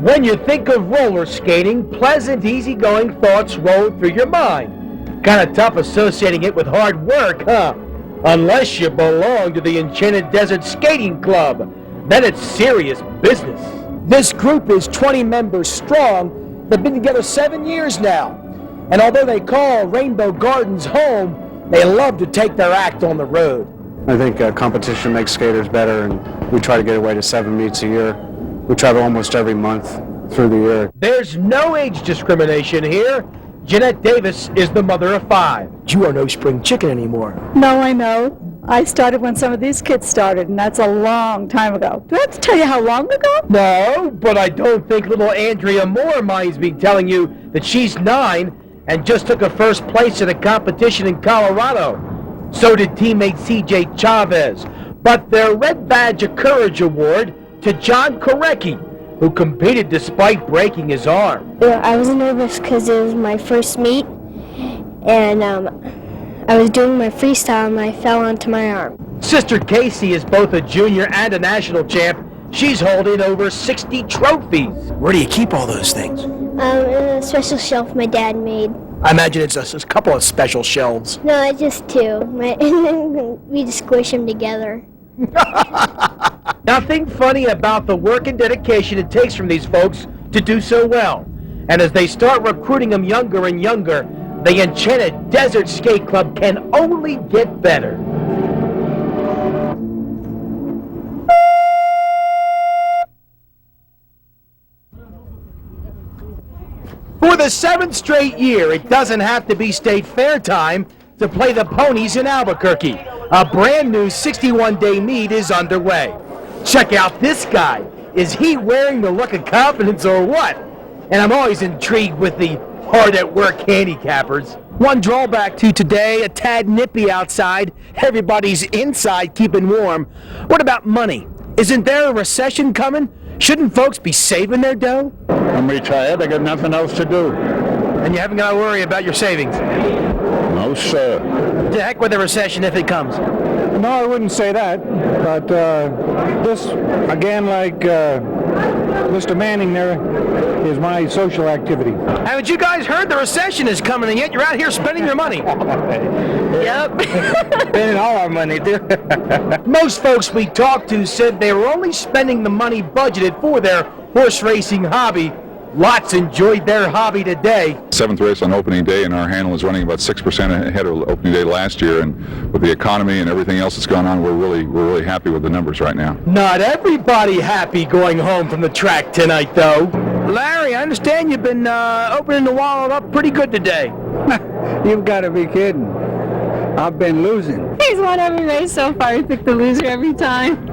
When you think of roller skating, pleasant, easygoing thoughts roll through your mind. Kind of tough associating it with hard work, huh? Unless you belong to the Enchanted Desert Skating Club. Then it's serious business. This group is 20 members strong. They've been together 7 years now. And although they call Rainbow Gardens home, they love to take their act on the road. I think competition makes skaters better, and we try to get away to 7 meets a year. We travel almost every month through the year. There's no age discrimination here. Jeanette Davis is the mother of 5. You are no spring chicken anymore. No, I know. I started when some of these kids started, and that's a long time ago. Do I have to tell you how long ago? No, but I don't think little Andrea Moore minds me telling you that she's 9 and just took a first place at a competition in Colorado. So did teammate CJ Chavez. But their Red Badge of Courage Award to John Korecki, who competed despite breaking his arm. Yeah, I was nervous because it was my first meet, and I was doing my freestyle and I fell onto my arm. Sister Casey is both a junior and a national champ. She's holding over 60 trophies. Where do you keep all those things? In a special shelf my dad made. I imagine it's a couple of special shelves. No, it's just 2. And then we just squish them together. Nothing funny about the work and dedication it takes from these folks to do so well. And as they start recruiting them younger and younger, the Enchanted Desert Skate Club can only get better. For the 7th straight year, it doesn't have to be state fair time to play the ponies in Albuquerque. A brand new 61-day meet is underway. Check out this guy. Is he wearing the look of confidence or what? And I'm always intrigued with the hard-at-work handicappers. One drawback to today, a tad nippy outside. Everybody's inside keeping warm. What about money? Isn't there a recession coming? Shouldn't folks be saving their dough? I'm retired. I got nothing else to do. And you haven't got to worry about your savings? No, sir. To heck with the recession if it comes. No, I wouldn't say that. But this, again, like Mr. Manning there, is my social activity. Haven't you guys heard the recession is coming, and yet you're out here spending your money? Yep. Spending all our money, too. Most folks we talked to said they were only spending the money budgeted for their horse racing hobby. Lots enjoyed their hobby today. 7th race on opening day, and our handle is running about 6% ahead of opening day last year. And with the economy and everything else that's gone on, we're really happy with the numbers right now. Not everybody happy going home from the track tonight, though. Larry, I understand you've been opening the wallet up pretty good today. You've got to be kidding. I've been losing. He's won every race so far. He picked the loser every time.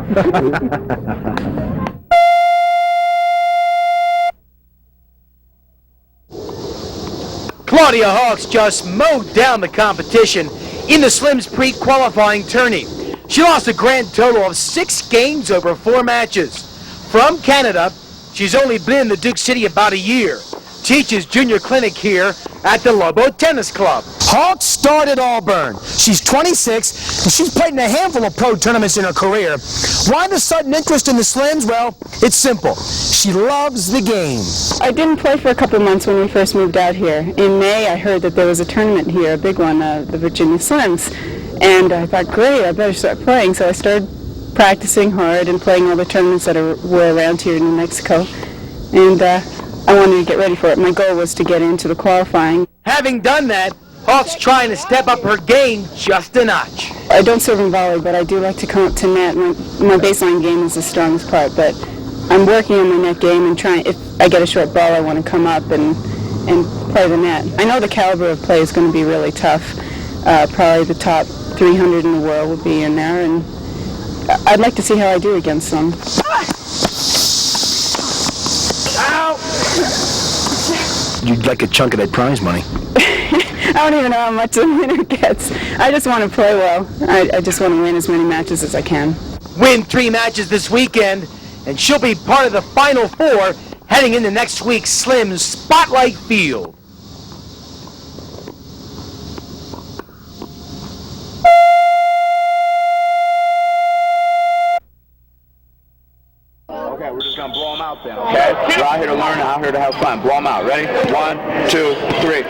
Claudia Hawks just mowed down the competition in the Slims pre-qualifying tourney. She lost a grand total of 6 games over 4 matches. From Canada, she's only been in the Duke City about a year. Teaches junior clinic here at the Lobo Tennis Club. Hawks started Auburn. She's 26, and she's played in a handful of pro tournaments in her career. Why the sudden interest in the Slims? Well, it's simple. She loves the game. I didn't play for a couple months when we first moved out here. In May, I heard that there was a tournament here, a big one, the Virginia Slims. And I thought, great, I better start playing. So I started practicing hard and playing all the tournaments that were around here in New Mexico. And I wanted to get ready for it. My goal was to get into the qualifying. Having done that, Hawks trying to step up her game just a notch. I don't serve in volley, but I do like to come up to net. My baseline game is the strongest part, but I'm working on my net game and trying. If I get a short ball, I want to come up and play the net. I know the caliber of play is going to be really tough. Probably the top 300 in the world will be in there, and I'd like to see how I do against them. You'd like a chunk of that prize money. I don't even know how much the winner gets. I just want to play well. I just want to win as many matches as I can. Win 3 matches this weekend, and she'll be part of the Final 4 heading into next week's Slims Spotlight Field. Okay, we're just going to blow them out then, okay? We're out here to learn here to have fun. Blow them out. Ready? 1, 2, 3.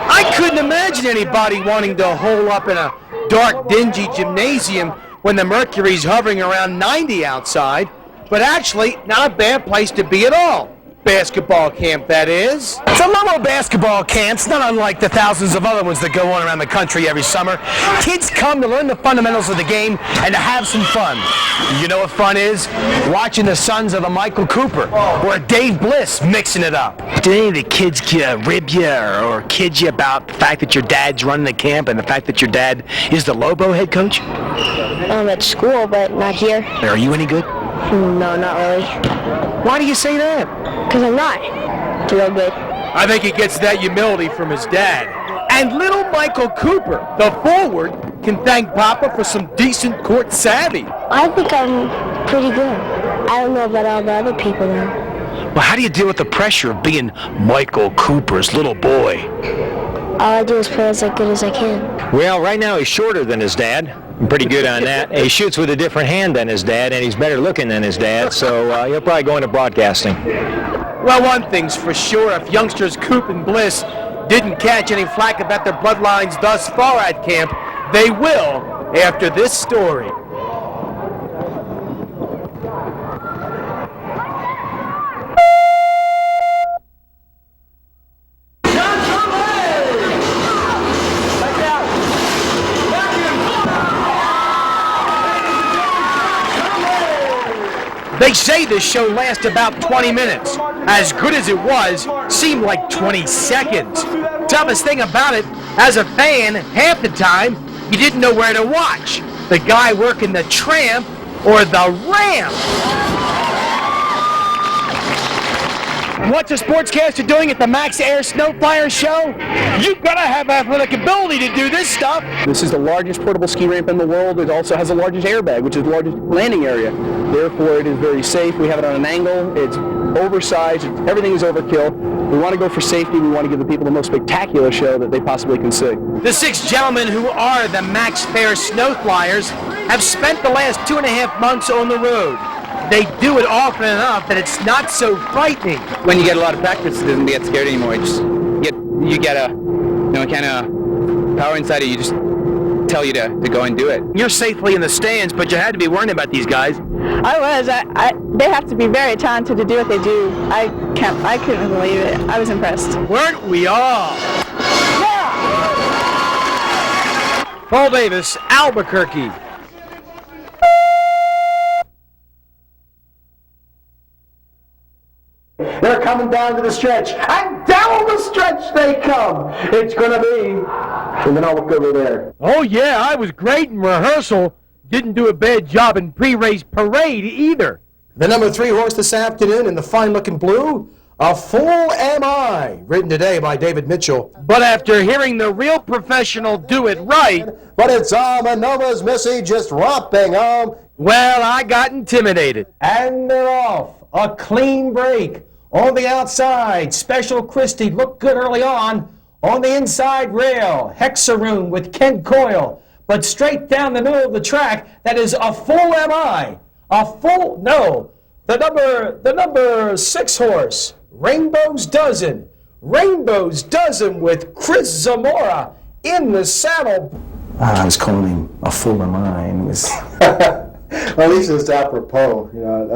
I couldn't imagine anybody wanting to hole up in a dark, dingy gymnasium when the mercury's hovering around 90 outside, but actually not a bad place to be at all. Basketball camp, that is. It's a Lolo basketball camp. It's not unlike the thousands of other ones that go on around the country every summer. Kids come to learn the fundamentals of the game and to have some fun. You know what fun is? Watching the sons of a Michael Cooper or a Dave Bliss mixing it up. Did any of the kids rib you or kid you about the fact that your dad's running the camp and the fact that your dad is the Lobo head coach? At school, but not here. Are you any good? No, not really. Why do you say that? Because I'm not real good. I think he gets that humility from his dad. And little Michael Cooper, the forward, can thank Papa for some decent court savvy. I think I'm pretty good. I don't know about all the other people though. Well, how do you deal with the pressure of being Michael Cooper's little boy? All I do is play as good as I can. Well, right now he's shorter than his dad. I'm pretty good on that. He shoots with a different hand than his dad, and he's better looking than his dad, so he'll probably go into broadcasting. Well, one thing's for sure, if youngsters Coop and Bliss didn't catch any flack about their bloodlines thus far at camp, they will after this story. They say this show lasts about 20 minutes. As good as it was, seemed like 20 seconds. Toughest thing about it, as a fan, half the time, you didn't know where to watch. The guy working the tramp or the ramp. What's a sportscaster doing at the Max Air Snow Flyer show? You've got to have athletic ability to do this stuff. This is the largest portable ski ramp in the world. It also has the largest airbag, which is the largest landing area. Therefore, it is very safe. We have it on an angle. It's oversized. Everything is overkill. We want to go for safety. We want to give the people the most spectacular show that they possibly can see. The 6 gentlemen who are the Max Fair Snow Flyers have spent the last 2.5 months on the road. They do it often enough that it's not so frightening. When you get a lot of practice, it doesn't get scared anymore. You get a kind of power inside of you. Just tell you to go and do it. You're safely in the stands, but you had to be worrying about these guys. I was. They have to be very talented to do what they do. I couldn't believe it. I was impressed. Weren't we all? Paul Davis, Albuquerque. They're coming down to the stretch, and down the stretch they come. It's going to be, and then I'll look over there. Oh, yeah, I was great in rehearsal. Didn't do a bad job in pre-race parade either. The number 3 horse this afternoon in the fine-looking blue, A Fool Am I, written today by David Mitchell. But after hearing the real professional do it right, but it's Nova's Missy just romping on. Well, I got intimidated. And they're off. A clean break. On the outside, Special Christie looked good early on. On the inside rail, Hexaroon with Ken Coyle. But straight down the middle of the track, that is A Fool Am I. The number 6 horse, Rainbow's Dozen. Rainbow's Dozen with Chris Zamora in the saddle. I was calling him A Fool Am I. It was well, at least it's apropos, you know.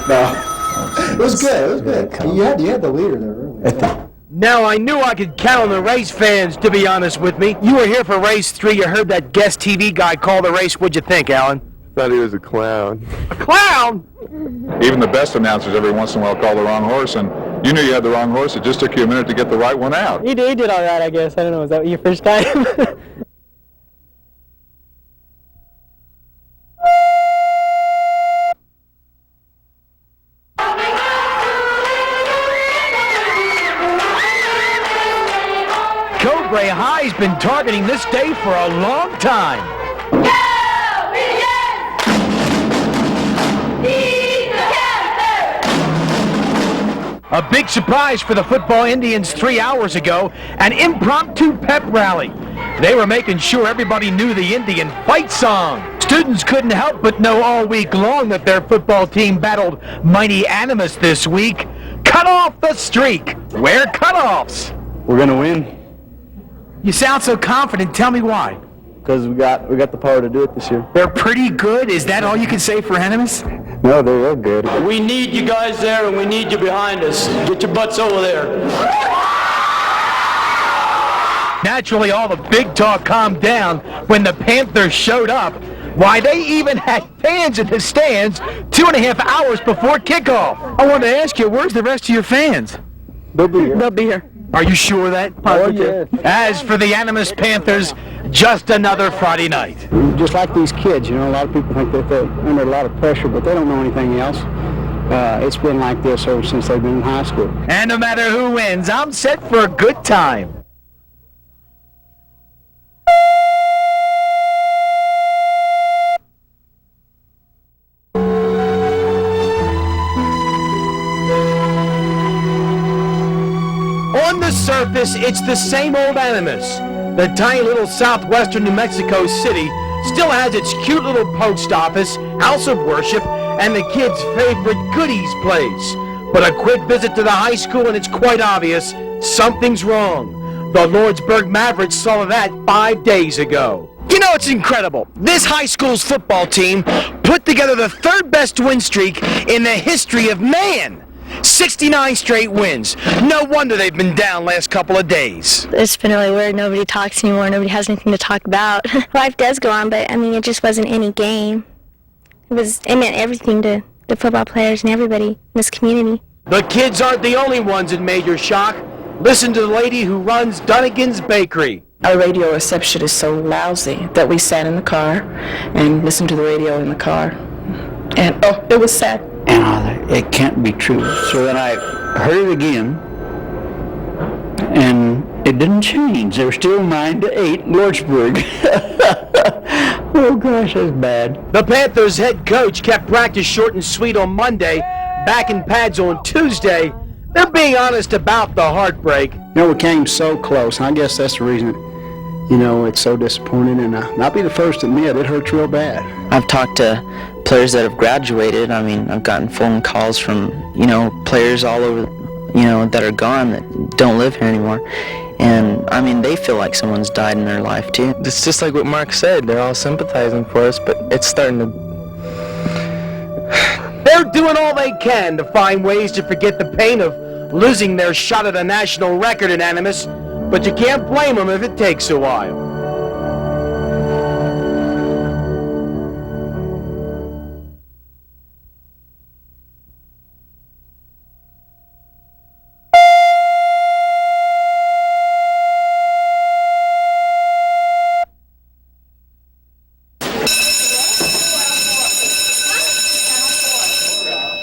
No. It was good. You had the leader there, really. Now, I knew I could count on the race fans, to be honest with me. You were here for race 3. You heard that guest TV guy call the race. What'd you think, Alan? Thought he was a clown. A clown? Even the best announcers every once in a while call the wrong horse, and you knew you had the wrong horse. It just took you a minute to get the right one out. You did all right, I guess. I don't know. Was that your first time? Cobra High's been targeting this day for a long time. A big surprise for the football Indians 3 hours ago, an impromptu pep rally. They were making sure everybody knew the Indian fight song. Students couldn't help but know all week long that their football team battled mighty Animus this week. cut off the streak. Wear cutoffs. We're gonna win You sound so confident. Tell me why. because we got the power to do it this year. They're pretty good. Is that all you can say for Animus? No, they're real good. We need you guys there, and we need you behind us. Get your butts over there. Naturally, all the big talk calmed down when the Panthers showed up. Why, they even had fans in the stands 2.5 hours before kickoff. I wanted to ask you, where's the rest of your fans? They'll be here. They'll be here. Are you sure of that? Oh, yeah. As for the Animus Panthers, just another Friday night. Just like these kids, you know, a lot of people think that they're under a lot of pressure, but they don't know anything else. It's been like this ever since they've been in high school. And no matter who wins, I'm set for a good time. On the surface, it's the same old Animus. The tiny little southwestern New Mexico city still has its cute little post office, house of worship, and the kids' favorite goodies place. But a quick visit to the high school and it's quite obvious something's wrong. The Lordsburg Mavericks saw that 5 days ago. You know, it's incredible. This high school's football team put together the third best win streak in the history of man. 69 straight wins. No wonder they've been down last couple of days. It's been really weird. Nobody talks anymore. Nobody has anything to talk about. Life does go on, but I mean, it just wasn't any game. It meant everything to the football players and everybody in this community. The kids aren't the only ones in major shock. Listen to the lady who runs Dunnigan's Bakery. Our radio reception is so lousy that we sat in the car and listened to the radio in the car. And, oh, it was sad. And it can't be true. So then I heard it again, and it didn't change. They were still 9-8 Lordsburg. Oh gosh, that's bad. The Panthers head coach kept practice short and sweet on Monday, back in pads on Tuesday. They're being honest about the heartbreak. You know, we came so close, and I guess that's the reason, you know, it's so disappointing. And I'll be the first to admit, it hurts real bad. I've talked to players that have graduated. I mean, I've gotten phone calls from, you know, players all over, you know, that are gone that don't live here anymore. And, I mean, they feel like someone's died in their life, too. It's just like what Mark said. They're all sympathizing for us, but it's starting to... They're doing all they can to find ways to forget the pain of losing their shot at a national record in Animus, but you can't blame them if it takes a while.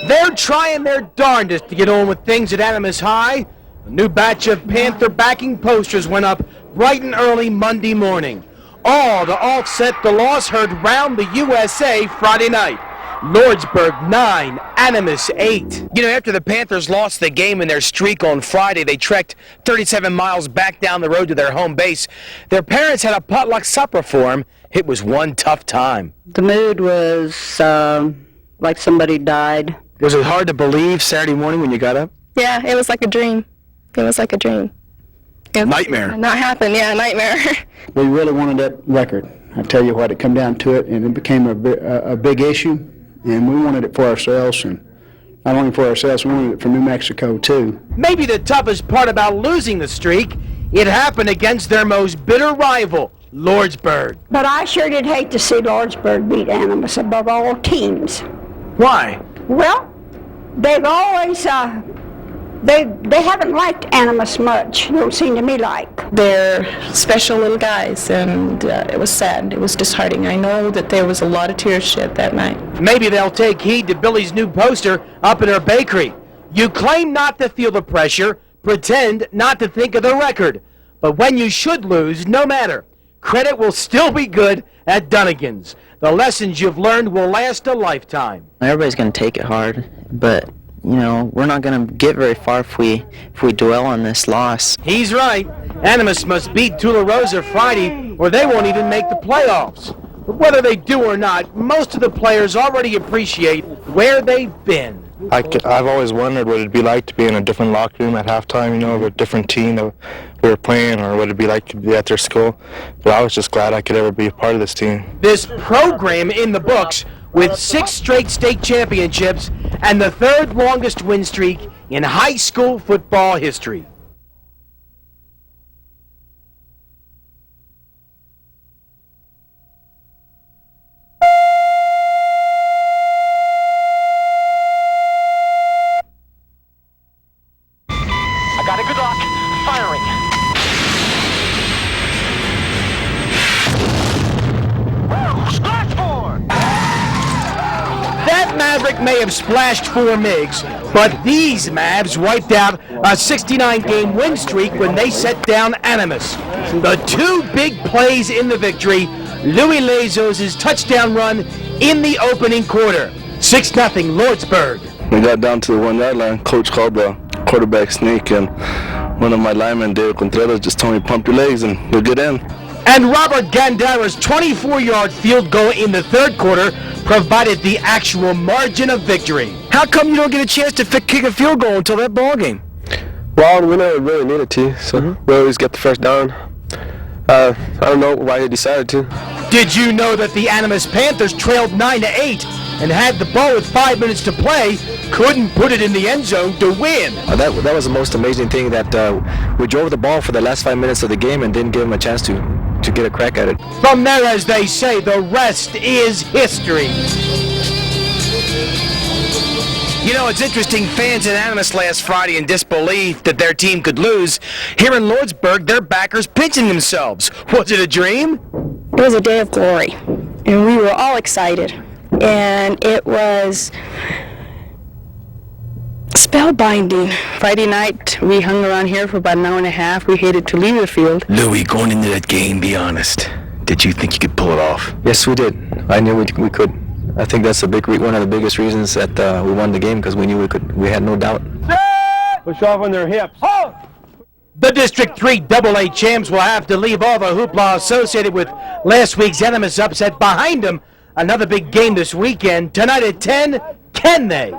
They're trying their darndest to get on with things at Animus High. A new batch of Panther backing posters went up bright and early Monday morning, all to offset the loss heard round the USA Friday night. Lordsburg 9, Animus 8. You know, after the Panthers lost the game in their streak on Friday, they trekked 37 miles back down the road to their home base. Their parents had a potluck supper for them. It was one tough time. The mood was like somebody died. Was it hard to believe Saturday morning when you got up? Yeah, it was like a dream. It was like a dream. Nightmare. Not happen, yeah, nightmare. We really wanted that record. I tell you what, it come down to it, and it became a big issue, and we wanted it for ourselves, and not only for ourselves, we wanted it for New Mexico, too. Maybe the toughest part about losing the streak, it happened against their most bitter rival, Lordsburg. But I sure did hate to see Lordsburg beat Animus above all teams. Why? Well, they've always, they haven't liked Animus much, it don't seem to me like. They're special little guys, and it was sad. It was disheartening. I know that there was a lot of tears shed that night. Maybe they'll take heed to Billy's new poster up in her bakery. You claim not to feel the pressure, pretend not to think of the record. But when you should lose, no matter. Credit will still be good at Dunnigan's. The lessons you've learned will last a lifetime. Everybody's going to take it hard, but, you know, we're not going to get very far if we dwell on this loss. He's right. Animus must beat Tularosa Friday, or they won't even make the playoffs. But whether they do or not, most of the players already appreciate where they've been. I've always wondered what it'd be like to be in a different locker room at halftime, you know, of a different team that we were playing, or what it'd be like to be at their school. But I was just glad I could ever be a part of this team. This program in the books with 6 straight state championships and the 3rd longest win streak in high school football history. I got a good lock. Firing. Woo! Splash 4! That Maverick may have splashed 4 MiGs, but these Mavs wiped out a 69-game win streak when they set down Animas. The 2 big plays in the victory, Louis Lazos' touchdown run in the opening quarter. 6-0 Lordsburg. We got down to the 1-yard line. Coach called the quarterback sneak, and one of my linemen, David Contreras, just told me, pump your legs and you'll get in. And Robert Gandara's 24-yard field goal in the 3rd quarter provided the actual margin of victory. How come you don't get a chance to kick a field goal until that ball game? Well, we never really needed to, so we always get the first down. I don't know why he decided to. Did you know that the Animas Panthers trailed 9-8 and had the ball with 5 minutes to play, couldn't put it in the end zone to win? That was the most amazing thing, that we drove the ball for the last 5 minutes of the game and didn't give them a chance to get a crack at it. From there, as they say, the rest is history. You know, it's interesting, fans in Animas last Friday in disbelief that their team could lose. Here in Lordsburg, their backers pinching themselves. Was it a dream? It was a day of glory, and we were all excited. And it was spellbinding. Friday night, we hung around here for about an hour and a half. We hated to leave the field. Louis, going into that game, be honest. Did you think you could pull it off? Yes, we did. I knew we could. I think that's one of the biggest reasons that we won the game, because we knew we could. We had no doubt. Push off on their hips. The District 3 AA champs will have to leave all the hoopla associated with last week's Animas upset behind them. Another big game this weekend. Tonight at 10, can they?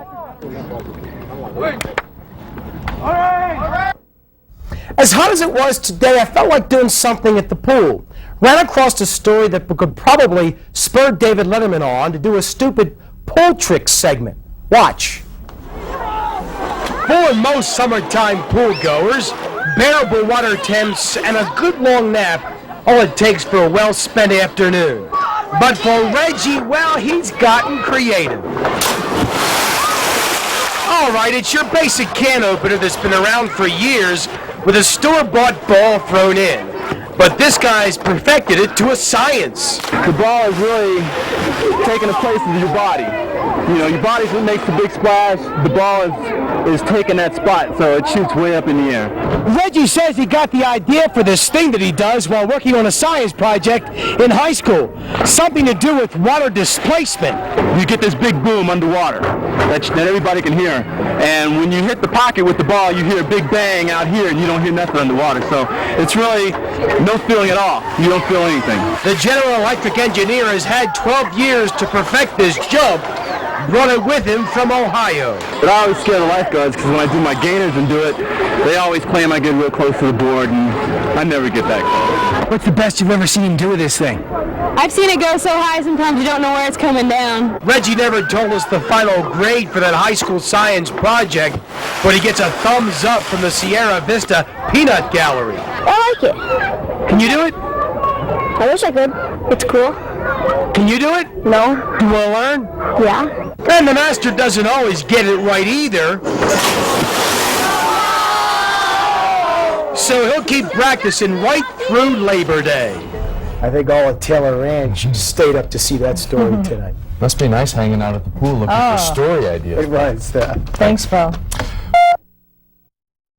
As hot as it was today, I felt like doing something at the pool. Ran across a story that could probably spur David Letterman on to do a stupid pool trick segment. Watch. For most summertime pool goers, bearable water temps and a good long nap, all it takes for a well-spent afternoon. But for Reggie, well, he's gotten creative. All right, it's your basic can opener that's been around for years with a store-bought ball thrown in. But this guy's perfected it to a science. The ball is really taking the place of your body. You know, your body's what makes the big splash. The ball is taking that spot, so it shoots way up in the air. Reggie says he got the idea for this thing that he does while working on a science project in high school. Something to do with water displacement. You get this big boom underwater that everybody can hear. And when you hit the pocket with the ball, you hear a big bang out here, and you don't hear nothing underwater. So it's really no feeling at all. You don't feel anything. The General Electric engineer has had 12 years to perfect this jump. Brought it with him from Ohio. But I always scare the lifeguards, because when I do my gainers and do it, they always claim I get real close to the board, and I never get that close. What's the best you've ever seen him do with this thing? I've seen it go so high sometimes you don't know where it's coming down. Reggie never told us the final grade for that high school science project, but he gets a thumbs up from the Sierra Vista Peanut Gallery. I like it. Can you do it? I wish I could. It's cool. Can you do it? No. Do you want to learn? Yeah. And the master doesn't always get it right either. So he'll keep practicing right through Labor Day. I think all of Taylor Ranch stayed up to see that story tonight. Must be nice hanging out at the pool looking for story ideas. It was. Thanks, Paul.